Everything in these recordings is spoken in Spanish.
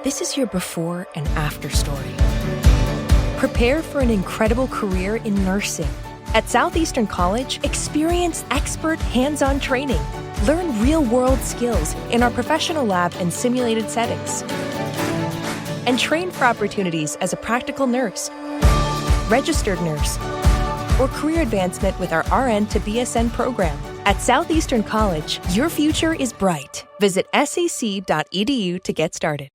This is your before and after story. Prepare for an incredible career in nursing. At Southeastern College, experience expert hands-on training. Learn real-world skills in our professional lab and simulated settings. And train for opportunities as a practical nurse, registered nurse, or career advancement with our RN to BSN program. At Southeastern College, your future is bright. Visit sac.edu to get started.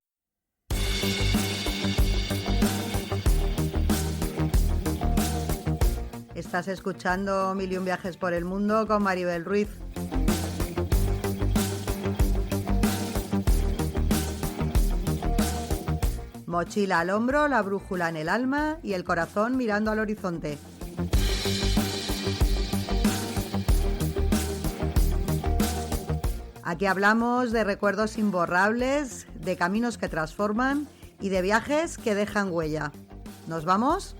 Estás escuchando Mil y un viajes por el mundo con Maribel Ruiz. Mochila al hombro, la brújula en el alma y el corazón mirando al horizonte. Aquí hablamos de recuerdos imborrables, de caminos que transforman y de viajes que dejan huella. ¿Nos vamos?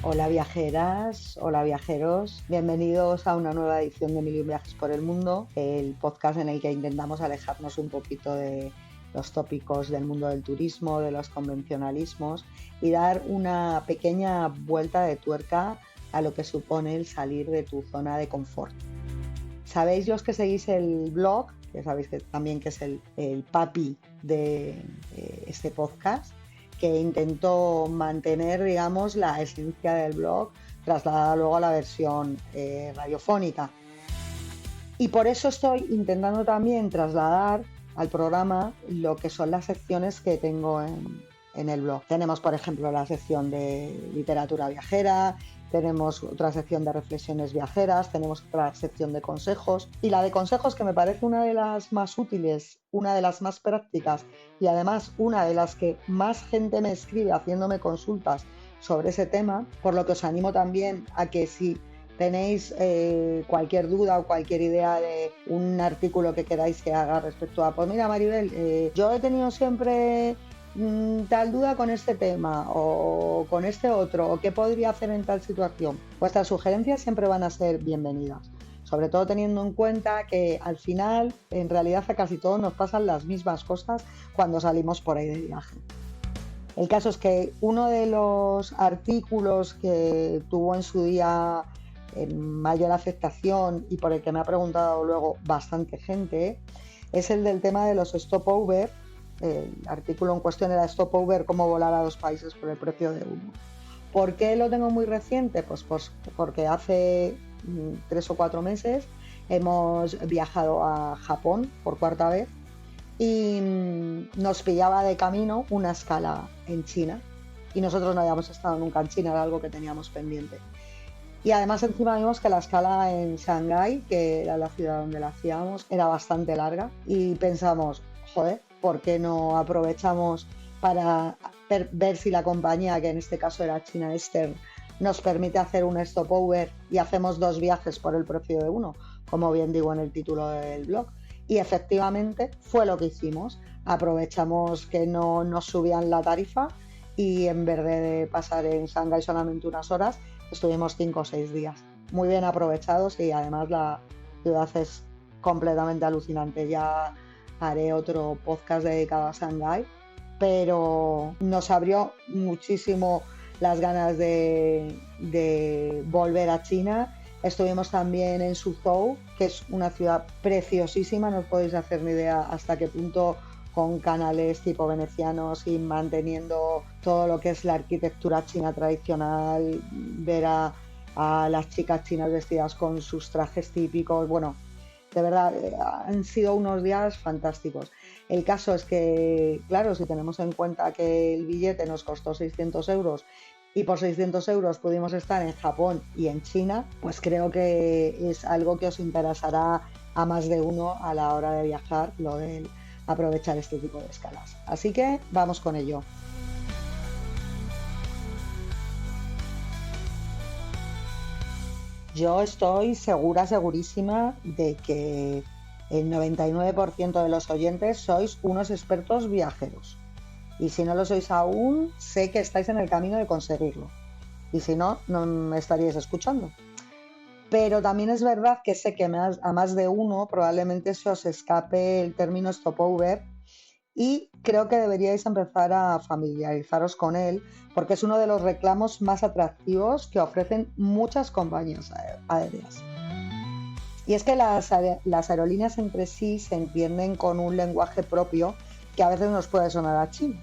Hola viajeras, hola viajeros, bienvenidos a una nueva edición de Mil y un viajes por el mundo, el podcast en el que intentamos alejarnos un poquito de los tópicos del mundo del turismo, de los convencionalismos y dar una pequeña vuelta de tuerca a lo que supone el salir de tu zona de confort. Sabéis los que seguís el blog, que sabéis que también que es el papi de este podcast, que intentó mantener, digamos, la esencia del blog trasladada luego a la versión radiofónica. Y por eso estoy intentando también trasladar al programa lo que son las secciones que tengo en el blog. Tenemos, por ejemplo, la sección de literatura viajera, tenemos otra sección de reflexiones viajeras, tenemos otra sección de consejos, y la de consejos, que me parece una de las más útiles, una de las más prácticas y además una de las que más gente me escribe haciéndome consultas sobre ese tema, por lo que os animo también a que si tenéis cualquier duda o cualquier idea de un artículo que queráis que haga respecto a, pues mira Maribel, yo he tenido siempre tal duda con este tema o con este otro, o qué podría hacer en tal situación, vuestras sugerencias siempre van a ser bienvenidas, sobre todo teniendo en cuenta que al final en realidad a casi todos nos pasan las mismas cosas cuando salimos por ahí de viaje. El caso es que uno de los artículos que tuvo en su día mayor aceptación y por el que me ha preguntado luego bastante gente es el del tema de los stopover. El artículo en cuestión era Stopover, cómo volar a 2 países por el precio de uno. ¿Por qué lo tengo muy reciente? Pues porque hace 3 o 4 meses hemos viajado a Japón por 4ª vez y nos pillaba de camino una escala en China y nosotros no habíamos estado nunca en China, era algo que teníamos pendiente. Y además encima vimos que la escala en Shanghái, que era la ciudad donde la hacíamos, era bastante larga y pensamos, joder, ¿por qué no aprovechamos para ver si la compañía, que en este caso era China Eastern, nos permite hacer un stopover y hacemos 2 viajes por el precio de uno, como bien digo en el título del blog? Y efectivamente fue lo que hicimos. Aprovechamos que no nos subían la tarifa y en vez de pasar en Shanghái solamente unas horas, estuvimos 5 o 6 días. Muy bien aprovechados y además la ciudad es completamente alucinante. Ya haré otro podcast dedicado a Shanghái, pero nos abrió muchísimo las ganas de volver a China. Estuvimos también en Suzhou, que es una ciudad preciosísima, no os podéis hacer ni idea hasta qué punto, con canales tipo venecianos y manteniendo todo lo que es la arquitectura china tradicional, ver a las chicas chinas vestidas con sus trajes típicos, bueno, de verdad, han sido unos días fantásticos. El caso es que, claro, si tenemos en cuenta que el billete nos costó 600 euros y por 600 euros pudimos estar en Japón y en China, pues creo que es algo que os interesará a más de uno a la hora de viajar, lo de aprovechar este tipo de escalas. Así que vamos con ello. Yo estoy segurísima de que el 99% de los oyentes sois unos expertos viajeros. Y si no lo sois aún, sé que estáis en el camino de conseguirlo. Y si no, no me estaríais escuchando. Pero también es verdad que sé que a más de uno probablemente se os escape el término stopover y creo que deberíais empezar a familiarizaros con él porque es uno de los reclamos más atractivos que ofrecen muchas compañías aéreas. Y es que las aerolíneas entre sí se entienden con un lenguaje propio que a veces nos puede sonar a chino,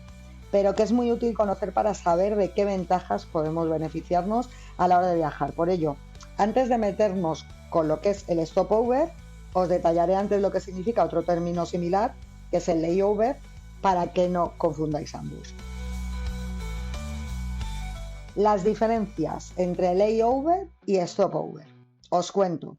pero que es muy útil conocer para saber de qué ventajas podemos beneficiarnos a la hora de viajar. Por ello, antes de meternos con lo que es el stopover, os detallaré antes lo que significa otro término similar, que es el layover, para que no confundáis ambos. Las diferencias entre layover y stopover. Os cuento.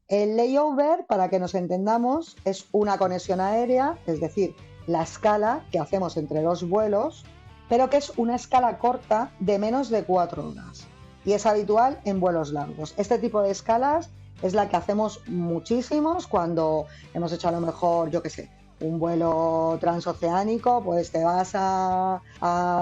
El layover, para que nos entendamos, es una conexión aérea, es decir, la escala que hacemos entre dos vuelos, pero que es una escala corta de menos de 4 horas y es habitual en vuelos largos. Este tipo de escalas es la que hacemos muchísimos cuando hemos hecho a lo mejor, yo qué sé, un vuelo transoceánico, pues te vas a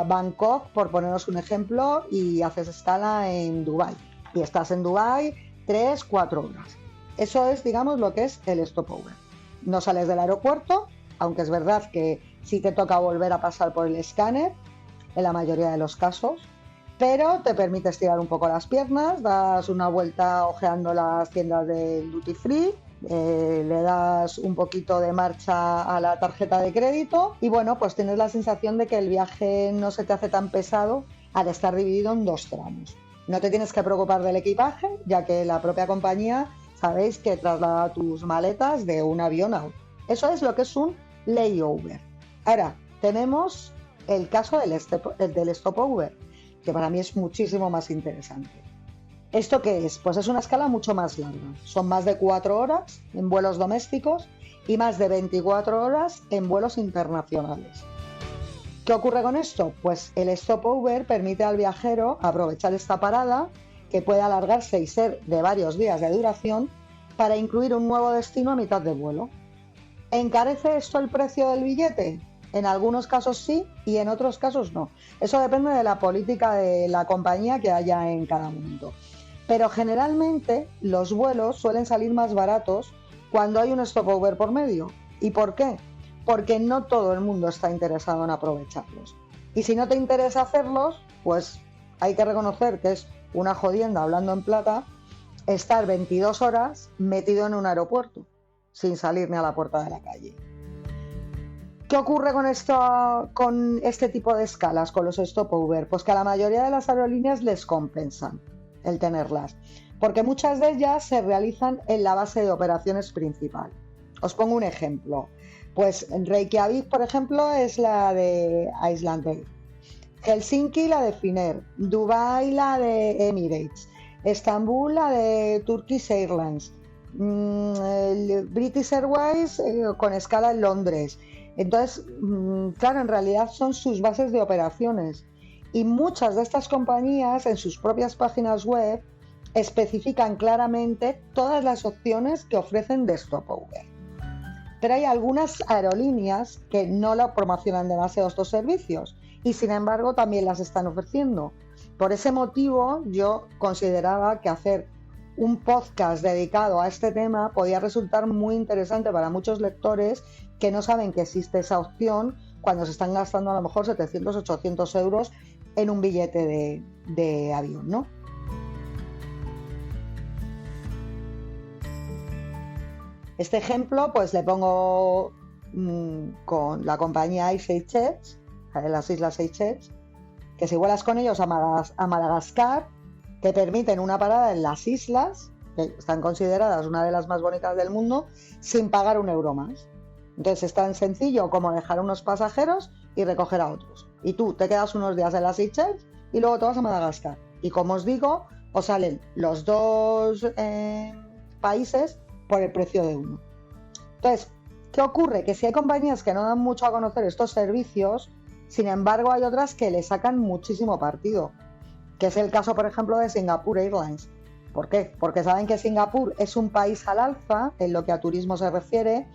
Bangkok, por poneros un ejemplo, y haces escala en Dubái. Y estás en Dubái 3-4 horas. Eso es, digamos, lo que es el stopover. No sales del aeropuerto, aunque es verdad que sí te toca volver a pasar por el escáner, en la mayoría de los casos, pero te permite estirar un poco las piernas, das una vuelta ojeando las tiendas del duty free, le das un poquito de marcha a la tarjeta de crédito y bueno, pues tienes la sensación de que el viaje no se te hace tan pesado al estar dividido en 2 tramos. No te tienes que preocupar del equipaje, ya que la propia compañía sabéis que traslada tus maletas de un avión a otro. Eso es lo que es un layover. Ahora, tenemos el caso del stopover, que para mí es muchísimo más interesante. ¿Esto qué es? Pues es una escala mucho más larga. Son más de 4 horas en vuelos domésticos y más de 24 horas en vuelos internacionales. ¿Qué ocurre con esto? Pues el stopover permite al viajero aprovechar esta parada, que puede alargarse y ser de varios días de duración, para incluir un nuevo destino a mitad de vuelo. ¿Encarece esto el precio del billete? En algunos casos sí y en otros casos no. Eso depende de la política de la compañía que haya en cada momento. Pero generalmente los vuelos suelen salir más baratos cuando hay un stopover por medio. ¿Y por qué? Porque no todo el mundo está interesado en aprovecharlos. Y si no te interesa hacerlos, pues hay que reconocer que es una jodienda, hablando en plata, estar 22 horas metido en un aeropuerto sin salir ni a la puerta de la calle. ¿Qué ocurre con este tipo de escalas, con los stopover? Pues que a la mayoría de las aerolíneas les compensan el tenerlas, porque muchas de ellas se realizan en la base de operaciones principal. Os pongo un ejemplo. Pues Reykjavik, por ejemplo, es la de Icelandair, Helsinki la de Finnair, Dubái la de Emirates, Estambul la de Turkish Airlines, el British Airways con escala en Londres. Entonces, claro, en realidad son sus bases de operaciones y muchas de estas compañías en sus propias páginas web especifican claramente todas las opciones que ofrecen de stopover. Pero hay algunas aerolíneas que no lo promocionan demasiado estos servicios y sin embargo también las están ofreciendo. Por ese motivo yo consideraba que hacer un podcast dedicado a este tema podía resultar muy interesante para muchos lectores que no saben que existe esa opción cuando se están gastando a lo mejor 700, 800 euros en un billete de avión, ¿no? Este ejemplo pues le pongo con la compañía Seychelles, de las Islas Seychelles, que si vuelas con ellos a Madagascar, te permiten una parada en las islas, que están consideradas una de las más bonitas del mundo, sin pagar un euro más. Entonces es tan sencillo como dejar a unos pasajeros y recoger a otros. Y tú te quedas unos días en las Seychelles y luego te vas a Madagascar. Y como os digo, os salen los dos países por el precio de uno. Entonces, ¿qué ocurre? Que si hay compañías que no dan mucho a conocer estos servicios, sin embargo hay otras que le sacan muchísimo partido, que es el caso, por ejemplo, de Singapore Airlines, ¿Por qué? Porque saben que Singapur es un país al alza en lo que a turismo se refiere,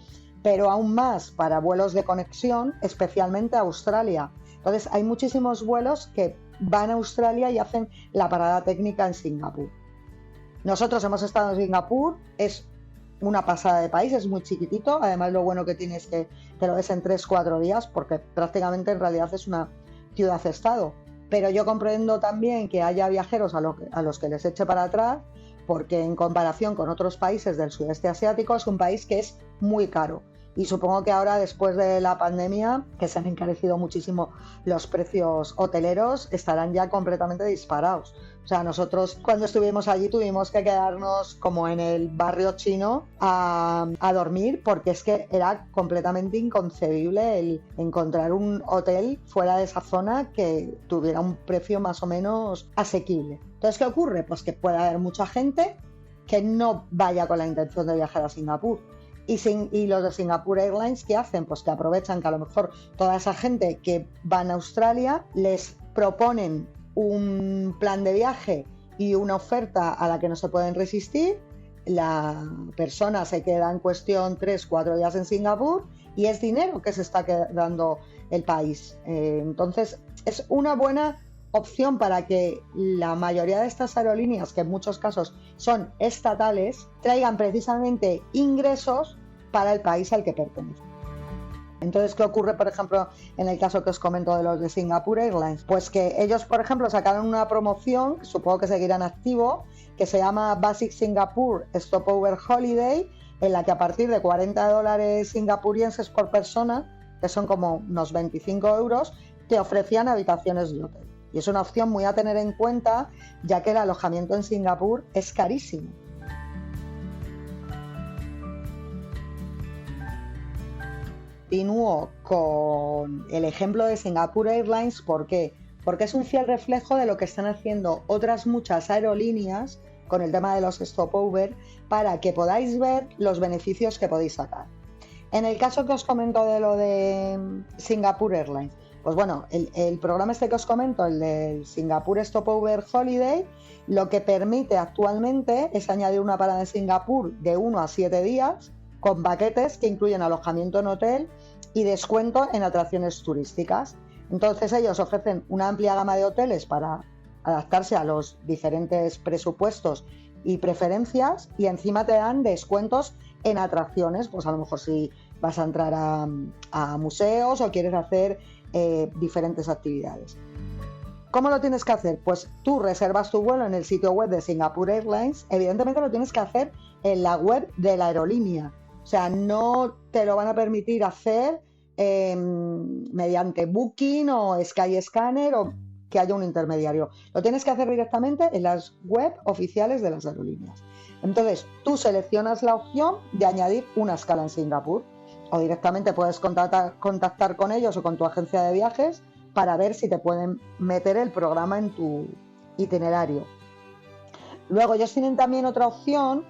pero aún más para vuelos de conexión, especialmente a Australia. Entonces hay muchísimos vuelos que van a Australia y hacen la parada técnica en Singapur. Nosotros hemos estado en Singapur, es una pasada de país, es muy chiquitito, además lo bueno que tiene es que te lo ves en 3-4 días, porque prácticamente en realidad es una ciudad-estado. Pero yo comprendo también que haya viajeros a los que les eche para atrás, porque en comparación con otros países del sudeste asiático es un país que es muy caro. Y supongo que ahora, después de la pandemia, que se han encarecido muchísimo los precios hoteleros, estarán ya completamente disparados. O sea, nosotros cuando estuvimos allí tuvimos que quedarnos como en el barrio chino a dormir, porque es que era completamente inconcebible el encontrar un hotel fuera de esa zona que tuviera un precio más o menos asequible. Entonces, ¿qué ocurre? Pues que puede haber mucha gente que no vaya con la intención de viajar a Singapur. Y los de Singapore Airlines, ¿qué hacen? Pues que aprovechan que a lo mejor toda esa gente que va a Australia les proponen un plan de viaje y una oferta a la que no se pueden resistir. La persona se queda en cuestión 3-4 días en Singapur y es dinero que se está quedando el país. Entonces, es una buena opción para que la mayoría de estas aerolíneas, que en muchos casos son estatales, traigan precisamente ingresos para el país al que pertenecen. Entonces, ¿qué ocurre, por ejemplo, en el caso que os comento de los de Singapore Airlines? Pues que ellos, por ejemplo, sacaron una promoción, supongo que seguirán activo, que se llama Basic Singapore Stopover Holiday, en la que a partir de $40 singapurienses por persona, que son como unos 25 euros, te ofrecían habitaciones de hotel. Y es una opción muy a tener en cuenta, ya que el alojamiento en Singapur es carísimo. Continúo con el ejemplo de Singapore Airlines. ¿Por qué? Porque es un fiel reflejo de lo que están haciendo otras muchas aerolíneas con el tema de los stopover, para que podáis ver los beneficios que podéis sacar. En el caso que os comento de lo de Singapore Airlines, pues bueno, el programa este que os comento, el del Singapore Stopover Holiday, lo que permite actualmente es añadir una parada en Singapur de 1 a 7 días con paquetes que incluyen alojamiento en hotel y descuento en atracciones turísticas. Entonces ellos ofrecen una amplia gama de hoteles para adaptarse a los diferentes presupuestos y preferencias, y encima te dan descuentos en atracciones, pues a lo mejor si vas a entrar a museos o quieres hacer diferentes actividades. ¿Cómo lo tienes que hacer? Pues tú reservas tu vuelo en el sitio web de Singapore Airlines. Evidentemente lo tienes que hacer en la web de la aerolínea. O sea, no te lo van a permitir hacer mediante Booking o Skyscanner o que haya un intermediario. Lo tienes que hacer directamente en las web oficiales de las aerolíneas. Entonces, tú seleccionas la opción de añadir una escala en Singapur, o directamente puedes contactar con ellos o con tu agencia de viajes para ver si te pueden meter el programa en tu itinerario. Luego ellos tienen también otra opción,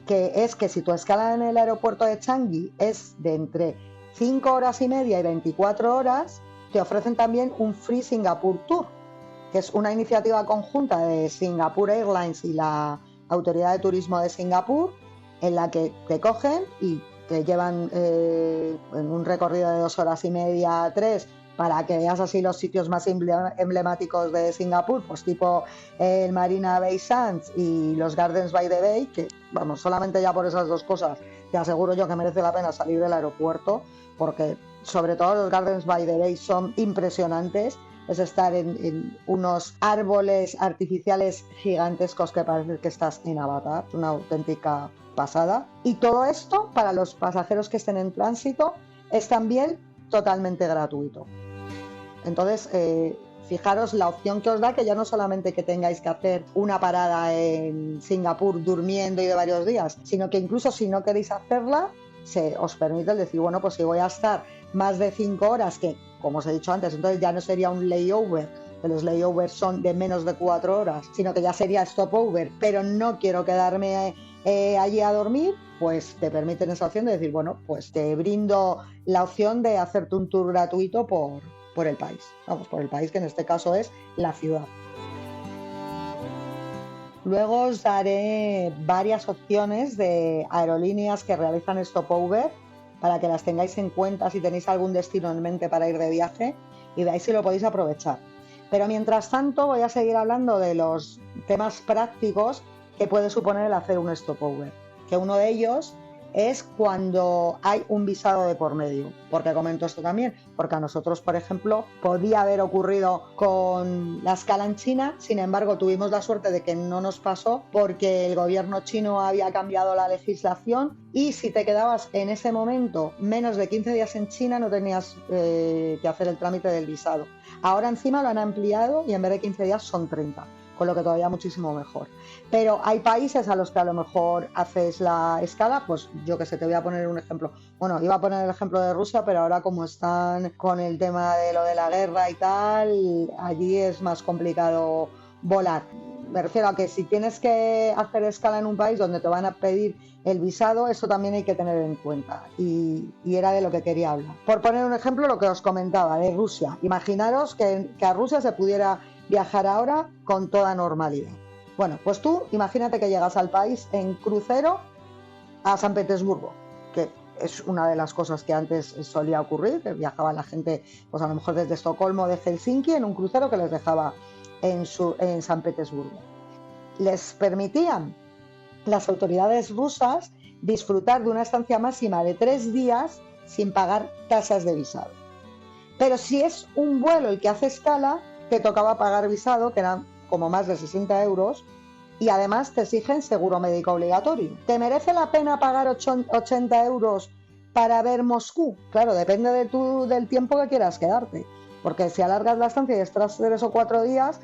que es que si tu escala en el aeropuerto de Changi es de entre 5 horas y media y 24 horas, te ofrecen también un Free Singapore Tour, que es una iniciativa conjunta de Singapore Airlines y la Autoridad de Turismo de Singapur, en la que te cogen y te llevan en un recorrido de 2 horas y media a 3, para que veas así los sitios más emblemáticos de Singapur, pues tipo el Marina Bay Sands y los Gardens by the Bay, que vamos, solamente ya por esas dos cosas te aseguro yo que merece la pena salir del aeropuerto, porque sobre todo los Gardens by the Bay son impresionantes. Es estar en unos árboles artificiales gigantescos que parece que estás en Avatar, una auténtica pasada. Y todo esto, para los pasajeros que estén en tránsito, es también totalmente gratuito. Entonces, fijaros la opción que os da, que ya no solamente que tengáis que hacer una parada en Singapur durmiendo y de varios días, sino que incluso si no queréis hacerla, se os permite el decir, bueno, pues si voy a estar más de 5 horas, que como os he dicho antes, entonces ya no sería un layover, que los layovers son de menos de 4 horas, sino que ya sería stopover, pero no quiero quedarme allí a dormir, pues te permiten esa opción de decir, bueno, pues te brindo la opción de hacerte un tour gratuito por el país. Vamos, por el país, que en este caso es la ciudad. Luego os daré varias opciones de aerolíneas que realizan stopover para que las tengáis en cuenta si tenéis algún destino en mente para ir de viaje y veáis si lo podéis aprovechar. Pero mientras tanto voy a seguir hablando de los temas prácticos que puede suponer el hacer un stopover, que uno de ellos es cuando hay un visado de por medio. ¿Por qué comento esto también? Porque a nosotros, por ejemplo, podía haber ocurrido con la escala en China, sin embargo, tuvimos la suerte de que no nos pasó porque el gobierno chino había cambiado la legislación y si te quedabas en ese momento menos de 15 días en China no tenías que hacer el trámite del visado. Ahora encima lo han ampliado y en vez de 15 días son 30. Con lo que todavía muchísimo mejor. Pero hay países a los que a lo mejor haces la escala, pues yo que sé, te voy a poner un ejemplo. Bueno, iba a poner el ejemplo de Rusia, pero ahora como están con el tema de lo de la guerra y tal, allí es más complicado volar. Me refiero a que si tienes que hacer escala en un país donde te van a pedir el visado, eso también hay que tener en cuenta y era de lo que quería hablar. Por poner un ejemplo, lo que os comentaba de Rusia. Imaginaros que a Rusia se pudiera viajar ahora con toda normalidad. Bueno, pues tú imagínate que llegas al país en crucero a San Petersburgo, que es una de las cosas que antes solía ocurrir, que viajaba la gente, pues a lo mejor desde Estocolmo, de Helsinki, en un crucero que les dejaba en San Petersburgo. Les permitían las autoridades rusas disfrutar de una estancia máxima de 3 días sin pagar tasas de visado. Pero si es un vuelo el que hace escala, te tocaba pagar visado, que eran como más de 60 euros, y además te exigen seguro médico obligatorio. ¿Te merece la pena pagar 80 euros para ver Moscú? Claro, depende del tiempo que quieras quedarte, porque si alargas la estancia y estás 3 o 4 días,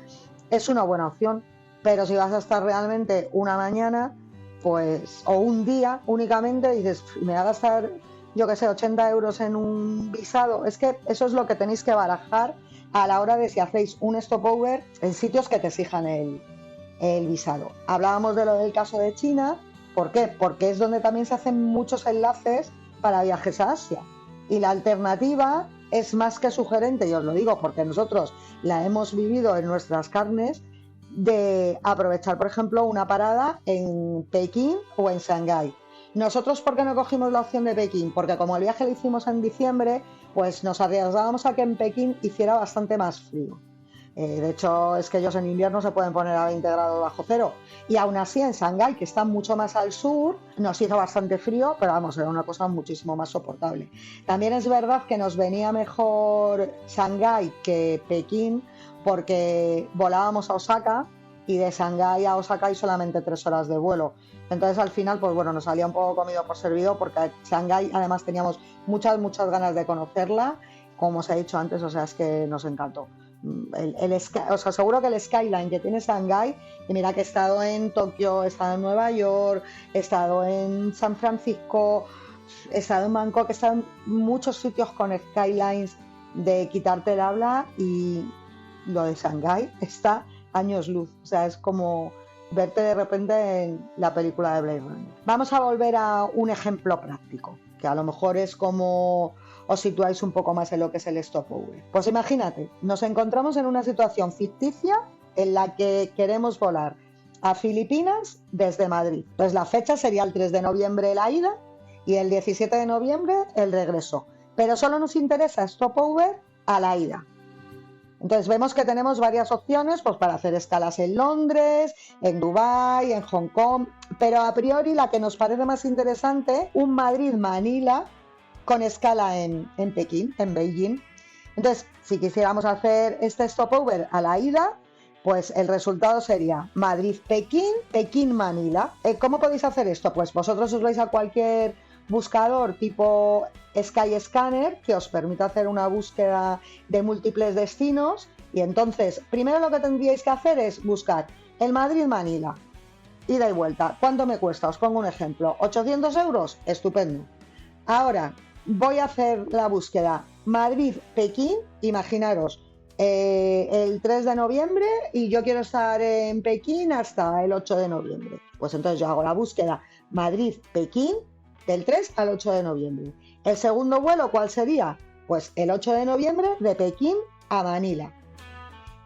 es una buena opción, pero si vas a estar realmente una mañana, pues, o un día únicamente, dices, me va a gastar, yo que sé, 80 euros en un visado. Es que eso es lo que tenéis que barajar a la hora de si hacéis un stopover en sitios que te exijan el visado. Hablábamos de lo del caso de China. ¿Por qué? Porque es donde también se hacen muchos enlaces para viajes a Asia. Y la alternativa es más que sugerente, y os lo digo porque nosotros la hemos vivido en nuestras carnes, de aprovechar, por ejemplo, una parada en Pekín o en Shanghái. Nosotros, ¿por qué no cogimos la opción de Pekín? Porque como el viaje lo hicimos en diciembre, pues nos arriesgábamos a que en Pekín hiciera bastante más frío. De hecho, es que ellos en invierno se pueden poner a 20 grados bajo cero. Y aún así en Shanghái, que está mucho más al sur, nos hizo bastante frío, pero vamos, era una cosa muchísimo más soportable. También es verdad que nos venía mejor Shanghái que Pekín, porque volábamos a Osaka y de Shanghái a Osaka hay solamente 3 horas de vuelo. Entonces al final, pues bueno, nos salía un poco comido por servido, porque Shanghái además teníamos muchas ganas de conocerla, como os he dicho antes, o sea, es que nos encantó. Os aseguro que el skyline que tiene Shanghái, y mira que he estado en Tokio, he estado en Nueva York, he estado en San Francisco, he estado en Bangkok, he estado en muchos sitios con skylines de quitarte el habla, y lo de Shanghái está años luz, o sea, es como verte de repente en la película de Blade Runner. Vamos a volver a un ejemplo práctico, que a lo mejor es como os situáis un poco más en lo que es el stopover. Pues imagínate, nos encontramos en una situación ficticia en la que queremos volar a Filipinas desde Madrid. Pues la fecha sería el 3 de noviembre la ida y el 17 de noviembre el regreso. Pero solo nos interesa stopover a la ida. Entonces vemos que tenemos varias opciones, pues para hacer escalas en Londres, en Dubái, en Hong Kong, pero a priori la que nos parece más interesante, un Madrid-Manila con escala en Pekín, en Beijing. Entonces, si quisiéramos hacer este stopover a la ida, pues el resultado sería Madrid-Pekín, Pekín-Manila. ¿Cómo podéis hacer esto? Pues vosotros os vais a cualquier buscador tipo Skyscanner que os permite hacer una búsqueda de múltiples destinos, y entonces primero lo que tendríais que hacer es buscar el Madrid-Manila, ida y vuelta. ¿Cuánto me cuesta? Os pongo un ejemplo. 800 euros, estupendo. Ahora voy a hacer la búsqueda Madrid-Pekín, imaginaros, el 3 de noviembre y yo quiero estar en Pekín hasta el 8 de noviembre. Pues entonces yo hago la búsqueda Madrid-Pekín del 3 al 8 de noviembre. ¿El segundo vuelo cuál sería? Pues el 8 de noviembre de Pekín a Manila.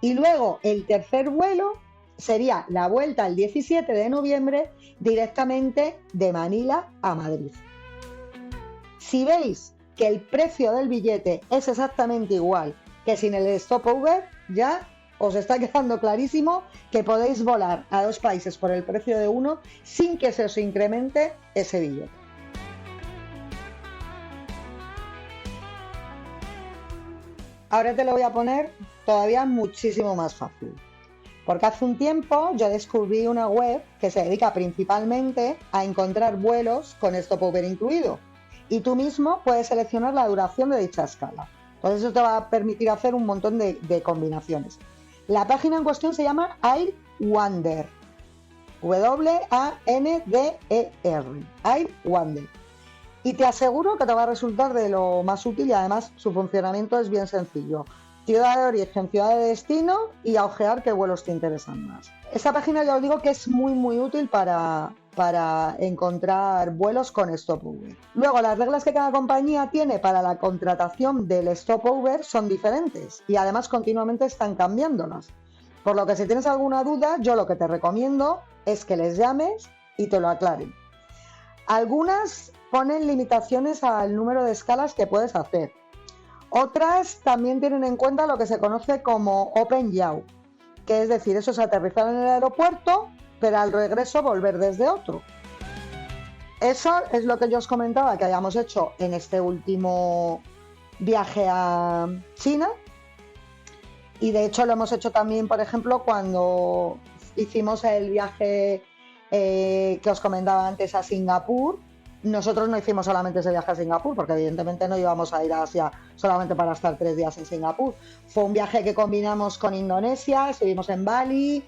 Y luego el tercer vuelo sería la vuelta el 17 de noviembre directamente de Manila a Madrid. Si veis que el precio del billete es exactamente igual que sin el stopover, ya os está quedando clarísimo que podéis volar a 2 países por el precio de uno sin que se os incremente ese billete. Ahora te lo voy a poner todavía muchísimo más fácil. Porque hace un tiempo yo descubrí una web que se dedica principalmente a encontrar vuelos con stopover incluido. Y tú mismo puedes seleccionar la duración de dicha escala. Entonces eso te va a permitir hacer un montón de combinaciones. La página en cuestión se llama AirWonder. W-A-N-D-E-R. AirWonder. Y te aseguro que te va a resultar de lo más útil y además su funcionamiento es bien sencillo. Ciudad de origen, ciudad de destino y a ojear qué vuelos te interesan más. Esta página ya os digo que es muy útil para encontrar vuelos con stopover. Luego, las reglas que cada compañía tiene para la contratación del stopover son diferentes y además continuamente están cambiándolas. Por lo que si tienes alguna duda, yo lo que te recomiendo es que les llames y te lo aclaren. Algunas ponen limitaciones al número de escalas que puedes hacer. Otras también tienen en cuenta lo que se conoce como Open Yaw, que es decir, eso es aterrizar en el aeropuerto, pero al regreso volver desde otro. Eso es lo que yo os comentaba que hayamos hecho en este último viaje a China. Y de hecho lo hemos hecho también, por ejemplo, cuando hicimos el viaje que os comentaba antes a Singapur. Nosotros no hicimos solamente ese viaje a Singapur, porque evidentemente no íbamos a ir a Asia solamente para estar 3 días en Singapur. Fue un viaje que combinamos con Indonesia, estuvimos en Bali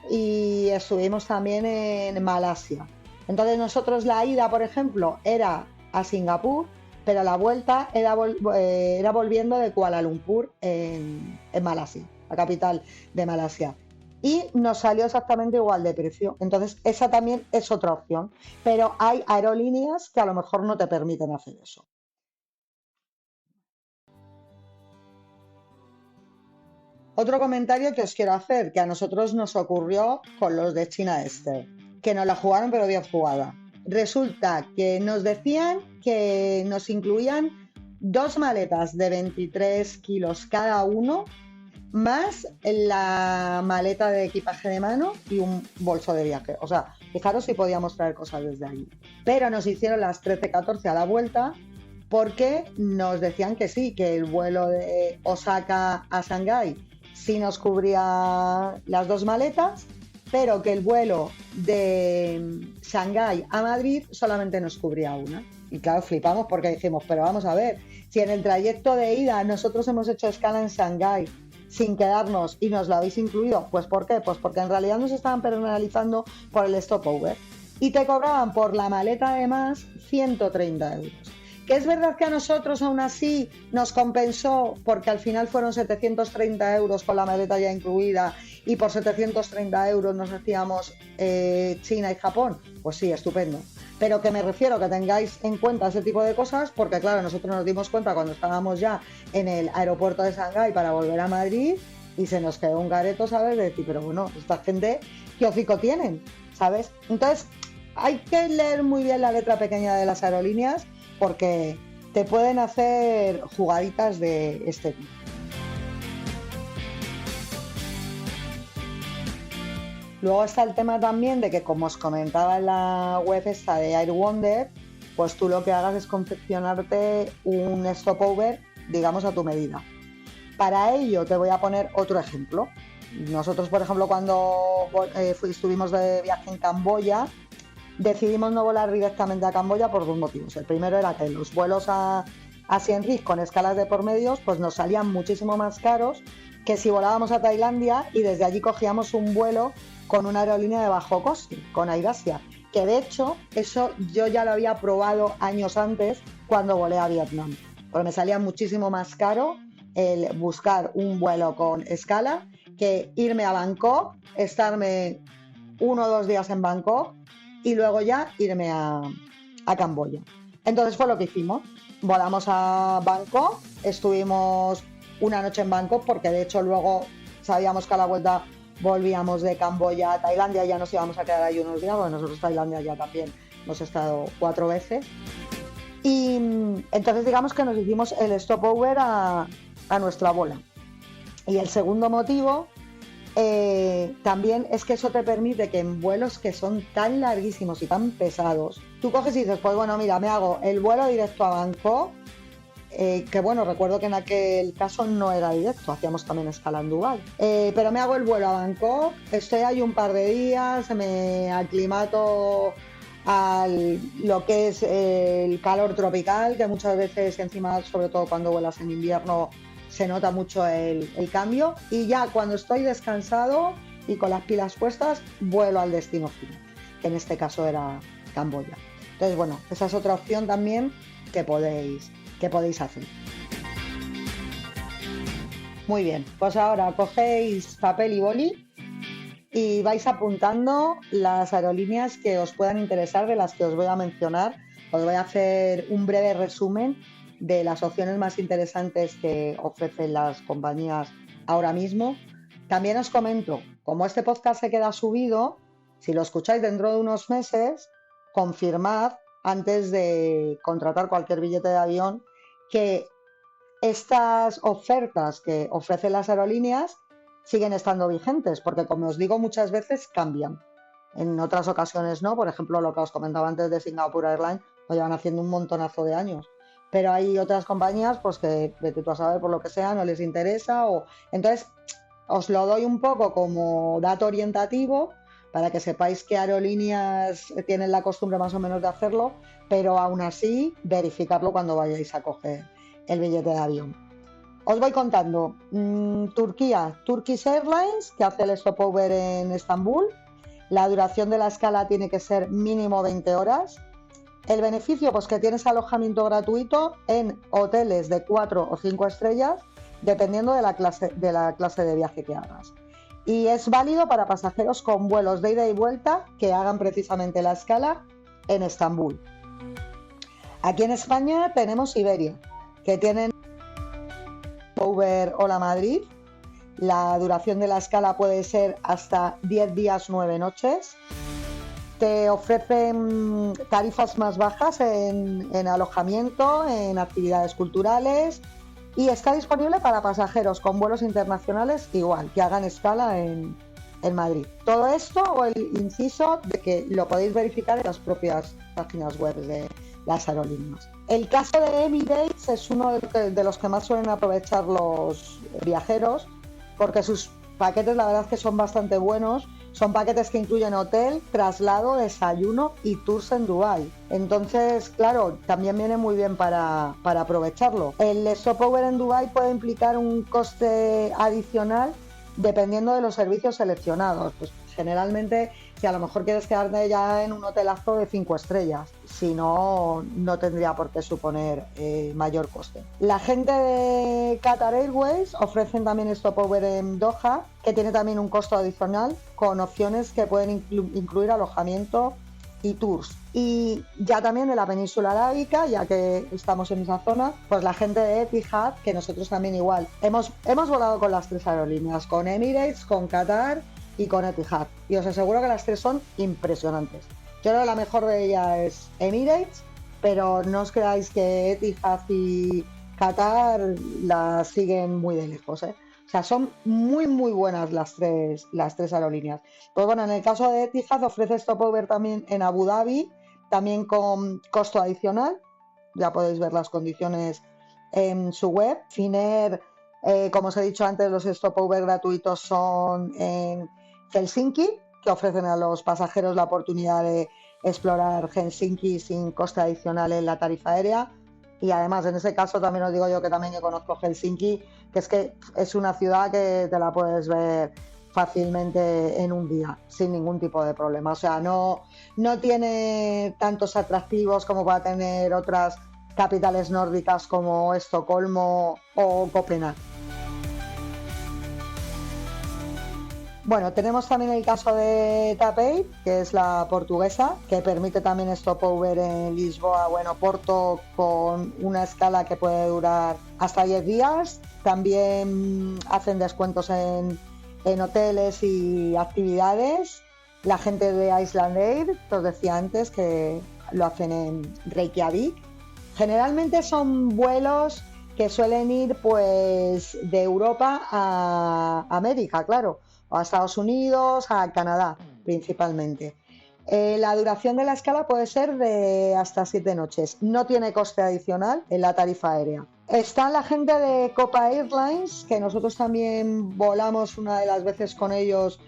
y estuvimos también en Malasia. Entonces nosotros la ida, por ejemplo, era a Singapur, pero la vuelta era volviendo de Kuala Lumpur en Malasia, la capital de Malasia. Y nos salió exactamente igual de precio. Entonces esa también es otra opción, pero hay aerolíneas que a lo mejor no te permiten hacer eso. Otro comentario que os quiero hacer, que a nosotros nos ocurrió con los de China Eastern, que nos la jugaron pero bien jugada. Resulta que nos decían que nos incluían 2 maletas de 23 kilos cada uno, más la maleta de equipaje de mano y un bolso de viaje. O sea, fijaros si podíamos traer cosas desde allí. Pero nos hicieron las 13:14 a la vuelta porque nos decían que sí, que el vuelo de Osaka a Shanghái sí nos cubría las 2 maletas, pero que el vuelo de Shanghái a Madrid solamente nos cubría una. Y claro, flipamos porque dijimos, pero vamos a ver, si en el trayecto de ida nosotros hemos hecho escala en Shanghái sin quedarnos y nos lo habéis incluido, pues ¿por qué? Pues porque en realidad nos estaban penalizando por el stopover y te cobraban por la maleta además 130 euros. Que es verdad que a nosotros aún así nos compensó porque al final fueron 730 euros con la maleta ya incluida y por 730 euros nos hacíamos China y Japón. Pues sí, estupendo. Pero que me refiero que tengáis en cuenta ese tipo de cosas porque claro, nosotros nos dimos cuenta cuando estábamos ya en el aeropuerto de Shanghái para volver a Madrid y se nos quedó un careto, ¿sabes? De decir, pero bueno, esta gente, ¿qué hocico tienen? ¿Sabes? Entonces, hay que leer muy bien la letra pequeña de las aerolíneas porque te pueden hacer jugaditas de este tipo. Luego está el tema también de que, como os comentaba en la web esta de AirWonder, pues tú lo que hagas es confeccionarte un stopover, digamos, a tu medida. Para ello te voy a poner otro ejemplo. Nosotros, por ejemplo, cuando estuvimos de viaje en Camboya, decidimos no volar directamente a Camboya por 2 motivos. El primero era que los vuelos a Siem Reap con escalas de por medios pues nos salían muchísimo más caros que si volábamos a Tailandia y desde allí cogíamos un vuelo con una aerolínea de bajo coste, con AirAsia, que de hecho eso yo ya lo había probado años antes cuando volé a Vietnam, porque me salía muchísimo más caro el buscar un vuelo con escala que irme a Bangkok, estarme 1 o 2 días en Bangkok y luego ya irme a Camboya. Entonces fue lo que hicimos, volamos a Bangkok, estuvimos una noche en Bangkok porque de hecho luego sabíamos que a la vuelta volvíamos de Camboya a Tailandia, ya nos íbamos a quedar ahí unos días, porque nosotros Tailandia ya también hemos estado 4 veces. Y entonces digamos que nos hicimos el stopover a nuestra bola. Y el segundo motivo también es que eso te permite que en vuelos que son tan larguísimos y tan pesados, tú coges y dices, pues bueno, mira, me hago el vuelo directo a Bangkok, que bueno, recuerdo que en aquel caso no era directo, hacíamos también escala en Dubái, pero me hago el vuelo a Bangkok, estoy ahí un par de días, me aclimato a lo que es el calor tropical, que muchas veces encima, sobre todo cuando vuelas en invierno, se nota mucho el cambio, y ya cuando estoy descansado y con las pilas puestas, vuelo al destino final, que en este caso era Camboya. Entonces, bueno, esa es otra opción también que podéis hacer. Muy bien, pues ahora cogéis papel y boli y vais apuntando las aerolíneas que os puedan interesar, de las que os voy a mencionar. Os voy a hacer un breve resumen de las opciones más interesantes que ofrecen las compañías ahora mismo. También os comento, como este podcast se queda subido, si lo escucháis dentro de unos meses, confirmad antes de contratar cualquier billete de avión que estas ofertas que ofrecen las aerolíneas siguen estando vigentes, porque como os digo, muchas veces cambian. En otras ocasiones no, por ejemplo, lo que os comentaba antes de Singapore Airlines, lo llevan haciendo un montonazo de años. Pero hay otras compañías pues que, vete tú a saber, por lo que sea, no les interesa. Entonces, os lo doy un poco como dato orientativo para que sepáis qué aerolíneas tienen la costumbre más o menos de hacerlo, pero aún así, verificarlo cuando vayáis a coger el billete de avión. Os voy contando. Turquía, Turkish Airlines, que hace el stopover en Estambul. La duración de la escala tiene que ser mínimo 20 horas. El beneficio, pues que tienes alojamiento gratuito en hoteles de 4 o 5 estrellas, dependiendo de la clase de viaje que hagas. Y es válido para pasajeros con vuelos de ida y vuelta que hagan precisamente la escala en Estambul. Aquí en España tenemos Iberia, que tienen Uber Hola Madrid. La duración de la escala puede ser hasta 10 días, 9 noches. Te ofrecen tarifas más bajas en alojamiento, en actividades culturales, y está disponible para pasajeros con vuelos internacionales igual, que hagan escala en Madrid. Todo esto, o el inciso de que lo podéis verificar en las propias páginas web de las aerolíneas. El caso de Emirates es uno de los que más suelen aprovechar los viajeros, porque sus paquetes la verdad es que son bastante buenos. Son paquetes que incluyen hotel, traslado, desayuno y tours en Dubái. Entonces, claro, también viene muy bien para aprovecharlo. El stopover en Dubái puede implicar un coste adicional dependiendo de los servicios seleccionados. Pues generalmente, si a lo mejor quieres quedarte ya en un hotelazo de 5 estrellas, si no, no tendría por qué suponer mayor coste. La gente de Qatar Airways ofrecen también stopover en Doha, que tiene también un costo adicional, con opciones que pueden incluir alojamiento y tours. Y ya también en la península arábica, ya que estamos en esa zona, pues la gente de Etihad, que nosotros también igual hemos volado con las 3 aerolíneas, con Emirates, con Qatar y con Etihad, y os aseguro que las 3 son impresionantes. Yo creo que la mejor de ellas es Emirates, pero no os creáis que Etihad y Qatar las siguen muy de lejos, ¿eh? O sea, son muy muy buenas las tres aerolíneas. Pues bueno, en el caso de Etihad ofrece stopover también en Abu Dhabi, también con costo adicional. Ya podéis ver las condiciones en su web. Finnair, como os he dicho antes, los stopover gratuitos son en Helsinki, que ofrecen a los pasajeros la oportunidad de explorar Helsinki sin coste adicional en la tarifa aérea. Y además, en ese caso también os digo yo que también yo conozco Helsinki, que es una ciudad que te la puedes ver fácilmente en un día, sin ningún tipo de problema. O sea, no tiene tantos atractivos como va a tener otras capitales nórdicas como Estocolmo o Copenhague. Bueno, tenemos también el caso de TAP Air, que es la portuguesa, que permite también stopover en Lisboa o en Oporto con una escala que puede durar hasta 10 días. También hacen descuentos en en hoteles y actividades. La gente de Icelandair, que os decía antes, que lo hacen en Reykjavik. Generalmente son vuelos que suelen ir pues de Europa a América, claro, o a Estados Unidos, a Canadá principalmente. La duración de la escala puede ser de hasta 7 noches. No tiene coste adicional en la tarifa aérea. Está la gente de Copa Airlines, que nosotros también volamos una de las veces con ellos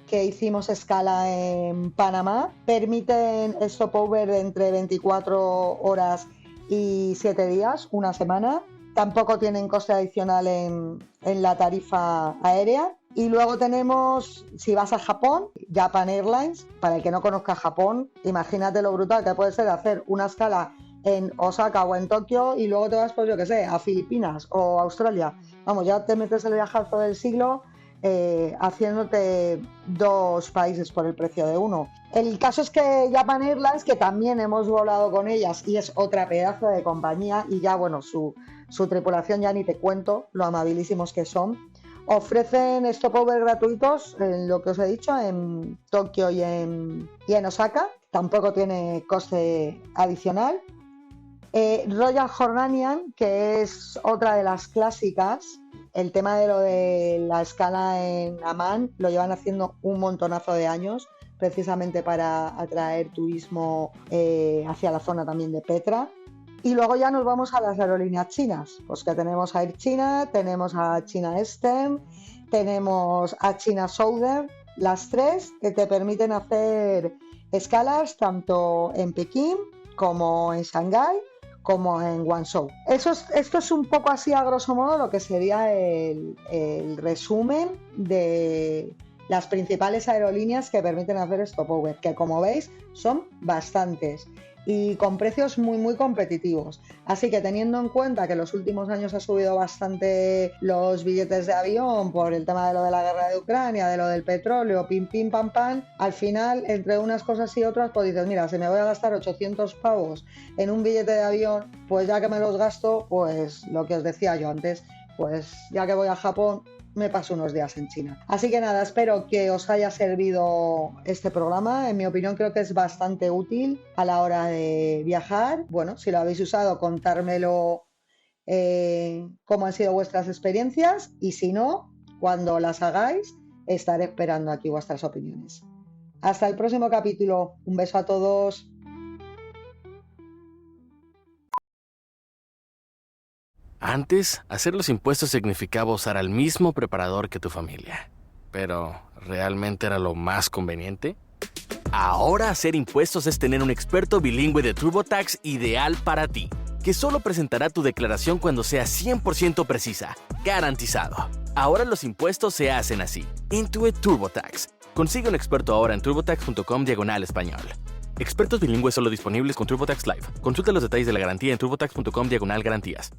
que hicimos escala en Panamá. Permiten stopover de entre 24 horas y 7 días, una semana. Tampoco tienen coste adicional en la tarifa aérea. Y luego tenemos, si vas a Japón, Japan Airlines. Para el que no conozca Japón, imagínate lo brutal que puede ser hacer una escala en Osaka o en Tokio y luego te vas, pues yo que sé, a Filipinas o a Australia. Vamos, ya te metes el viajazo del siglo haciéndote 2 países por el precio de uno. El caso es que Japan Airlines, que también hemos volado con ellas y es otra pedazo de compañía, y ya bueno, su tripulación ya ni te cuento lo amabilísimos que son, ofrecen stopover gratuitos en lo que os he dicho, en Tokio y en Osaka. Tampoco tiene coste adicional. Royal Jordanian, que es otra de las clásicas, el tema de lo de la escala en Amán lo llevan haciendo un montonazo de años, precisamente para atraer turismo hacia la zona también de Petra. Y luego ya nos vamos a las aerolíneas chinas, pues que tenemos a Air China, tenemos a China Eastern, tenemos a China Southern, las 3 que te permiten hacer escalas tanto en Pekín como en Shanghái como en Guangzhou. Esto es un poco así a grosso modo lo que sería el resumen de las principales aerolíneas que permiten hacer stopover, que como veis son bastantes y con precios muy muy competitivos. Así que teniendo en cuenta que en los últimos años ha subido bastante los billetes de avión por el tema de lo de la guerra de Ucrania, de lo del petróleo, pim pim pam pam, al final entre unas cosas y otras pues dices, mira, si me voy a gastar 800 pavos en un billete de avión, pues ya que me los gasto, pues lo que os decía yo antes, pues ya que voy a Japón me paso unos días en China. Así que nada, espero que os haya servido este programa. En mi opinión creo que es bastante útil a la hora de viajar. Bueno, si lo habéis usado, contármelo cómo han sido vuestras experiencias, y si no, cuando las hagáis, estaré esperando aquí vuestras opiniones. Hasta el próximo capítulo. Un beso a todos. Antes, hacer los impuestos significaba usar al mismo preparador que tu familia. Pero, ¿realmente era lo más conveniente? Ahora hacer impuestos es tener un experto bilingüe de TurboTax ideal para ti, que solo presentará tu declaración cuando sea 100% precisa, garantizado. Ahora los impuestos se hacen así. Intuit TurboTax. Consigue un experto ahora en turbotax.com/español. Expertos bilingües solo disponibles con TurboTax Live. Consulta los detalles de la garantía en turbotax.com/garantías.